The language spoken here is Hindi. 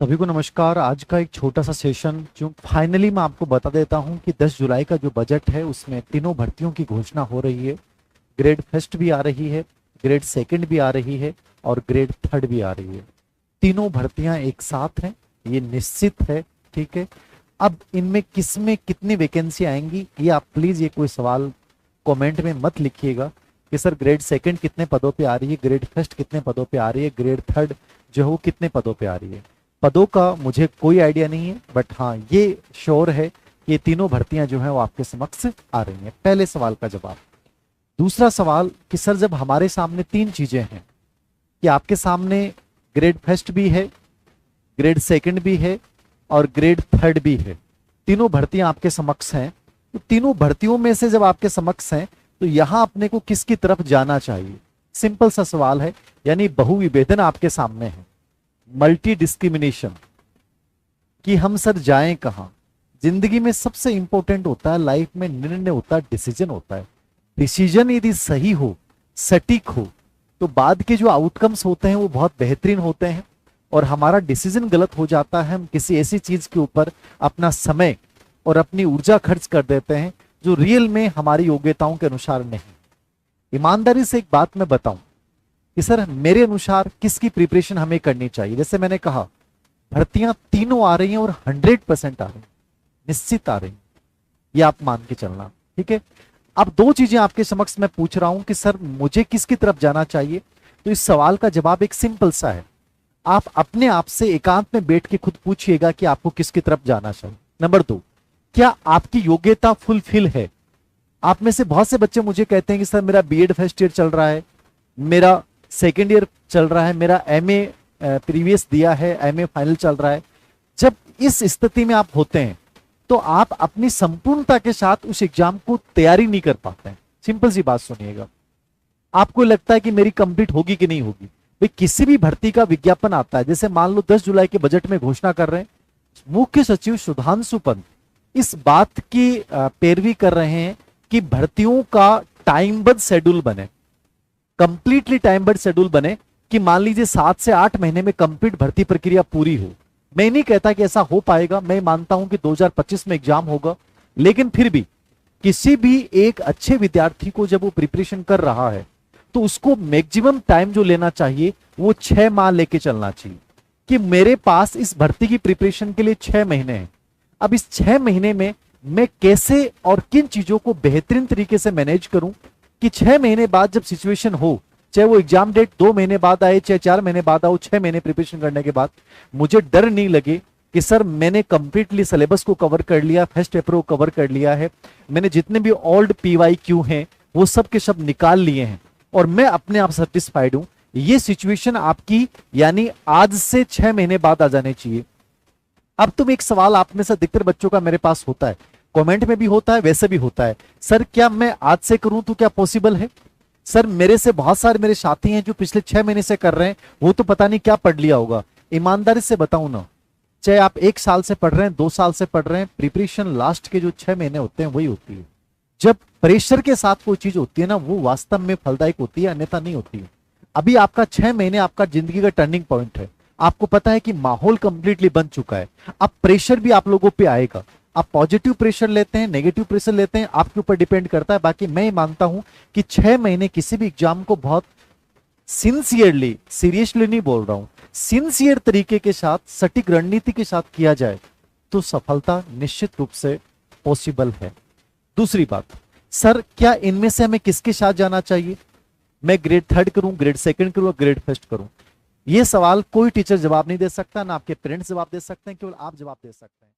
सभी को नमस्कार। आज का एक छोटा सा सेशन जो फाइनली मैं आपको बता देता हूं कि 10 जुलाई का जो बजट है उसमें तीनों भर्तियों की घोषणा हो रही है। ग्रेड फर्स्ट भी आ रही है, ग्रेड सेकंड भी आ रही है और ग्रेड थर्ड भी आ रही है। तीनों भर्तियां एक साथ हैं, ये निश्चित है। ठीक है, अब इनमें किस में कितनी वैकेंसी आएंगी ये आप प्लीज ये कोई सवाल कमेंट में मत लिखिएगा कि सर ग्रेड सेकंड कितने पदों पे आ रही है, ग्रेड फर्स्ट कितने पदों पे आ रही है, ग्रेड थर्ड जो है वो कितने पदों पे आ रही है। पदों का मुझे कोई आइडिया नहीं है, बट हाँ ये श्योर है कि ये तीनों भर्तियां जो है वो आपके समक्ष आ रही हैं। पहले सवाल का जवाब। दूसरा सवाल कि सर जब हमारे सामने तीन चीजें हैं कि आपके सामने ग्रेड फर्स्ट भी है, ग्रेड सेकंड भी है और ग्रेड थर्ड भी है, तीनों भर्तियां आपके समक्ष हैं, तो तीनों भर्तियों में से जब आपके समक्ष हैं तो यहां अपने को किसकी तरफ जाना चाहिए? सिंपल सा सवाल है, यानी बहुविभेदन आपके सामने है, मल्टी डिस्क्रिमिनेशन कि हम सर जाएं कहां। जिंदगी में सबसे इंपॉर्टेंट होता है, लाइफ में निर्णय होता है, डिसीजन होता है। डिसीजन यदि सही हो, सटीक हो, तो बाद के जो आउटकम्स होते हैं वो बहुत बेहतरीन होते हैं। और हमारा डिसीजन गलत हो जाता है, हम किसी ऐसी चीज के ऊपर अपना समय और अपनी ऊर्जा खर्च कर देते हैं जो रियल में हमारी योग्यताओं के अनुसार नहीं। ईमानदारी से एक बात मैं बताऊं कि सर मेरे अनुसार किसकी प्रिपरेशन हमें करनी चाहिए। जैसे मैंने कहा, भर्तियां तीनों आ रही हैं और 100% आ रही हैं, निश्चित आ रही हैं, ये आप मान के चलना। ठीक है, अब दो चीजें आपके समक्ष मैं पूछ रहा हूं कि सर मुझे किसकी तरफ जाना चाहिए। तो इस सवाल का जवाब एक सिंपल सा है, आप अपने आप से एकांत में बैठ के खुद पूछिएगा कि आपको किसकी तरफ जाना चाहिए। नंबर दो, क्या आपकी योग्यता फुलफिल है? आप में से बहुत से बच्चे मुझे कहते हैं कि सर मेरा बीएड फर्स्ट ईयर चल रहा है, मेरा सेकेंड ईयर चल रहा है, मेरा एमए प्रीवियस दिया है, एमए फाइनल चल रहा है। जब इस स्थिति में आप होते हैं तो आप अपनी संपूर्णता के साथ उस एग्जाम को तैयारी नहीं कर पाते हैं। सिंपल सी बात सुनिएगा, आपको लगता है कि मेरी कंप्लीट होगी कि नहीं होगी। भाई किसी भी भर्ती का विज्ञापन आता है, जैसे मान लो 10 जुलाई के बजट में घोषणा कर रहे हैं, मुख्य सचिव सुधांशु पंत इस बात की पैरवी कर रहे हैं कि भर्तियों का टाइमबद्ध शेड्यूल बने, कंप्लीटली टाइमबद्ध शेड्यूल बने कि मान लीजिए 7 से 8 महीने में कंप्लीट भर्ती प्रक्रिया पूरी हो। मैं नहीं कहता कि ऐसा हो पाएगा, मैं मानता हूं कि 2025 में एग्जाम होगा, लेकिन फिर भी किसी भी एक अच्छे विद्यार्थी को जब वो प्रिपरेशन कर रहा है तो उसको मैक्सिमम टाइम जो लेना चाहिए वो 6 माह लेके चलना चाहिए कि मेरे पास इस भर्ती की प्रिपरेशन के लिए 6 महीने हैं। अब इस 6 महीने में मैं कैसे और किन चीजों को बेहतरीन तरीके से मैनेज करूं कि 6 महीने बाद जब सिचुएशन हो, चाहे वो एग्जाम डेट 2 महीने बाद आए, चाहे 4 महीने बाद आओ, 6 महीने प्रिपरेशन करने के बाद मुझे डर नहीं लगे कि सर मैंने कंप्लीटली सिलेबस को कवर कर लिया, फर्स्ट पेपर को कवर कर लिया है, मैंने जितने भी ओल्ड पीवाईक्यू हैं वो सब के सब निकाल लिए हैं और मैं अपने आप सेटिस्फाइड हूं। ये सिचुएशन आपकी यानी आज से 6 महीने बाद आ जाने चाहिए। अब तुम एक सवाल आप में से अधिकतर बच्चों का मेरे पास होता है, कमेंट में भी होता है, वैसे भी होता है, सर क्या मैं आज से करूं तो क्या पॉसिबल है? सर मेरे से बहुत सारे मेरे साथी हैं जो पिछले 6 महीने से कर रहे हैं, वो तो पता नहीं क्या पढ़ लिया होगा। ईमानदारी से बताऊं ना, चाहे आप 1 साल से पढ़ रहे हैं, 2 साल से पढ़ रहे हैं, प्रिपरेशन लास्ट के जो 6 महीने होते हैं वही होती है। जब प्रेशर के साथ कोई चीज होती है ना, वो वास्तव में फलदायक होती है, अन्यथा नहीं होती है। अभी आपका 6 महीने आपका जिंदगी का टर्निंग पॉइंट है। आपको पता है कि माहौल कंप्लीटली बन चुका है, अब प्रेशर भी आप लोगों पे आएगा। आप पॉजिटिव प्रेशर लेते हैं, नेगेटिव प्रेशर लेते हैं, आपके ऊपर डिपेंड करता है। बाकी मैं मानता हूं कि 6 महीने किसी भी एग्जाम को बहुत सिंसियरली, सीरियसली नहीं बोल रहा हूं, सिंसियर तरीके के साथ, सटीक रणनीति के साथ किया जाए तो सफलता निश्चित रूप से पॉसिबल है। दूसरी बात, सर क्या इनमें से हमें किसके साथ जाना चाहिए? मैं ग्रेड थर्ड करूं, ग्रेड सेकंड करूं, ग्रेड फर्स्ट करूं? यह सवाल कोई टीचर जवाब नहीं दे सकता, ना आपके पेरेंट्स जवाब दे सकते हैं, केवल आप जवाब दे सकते हैं।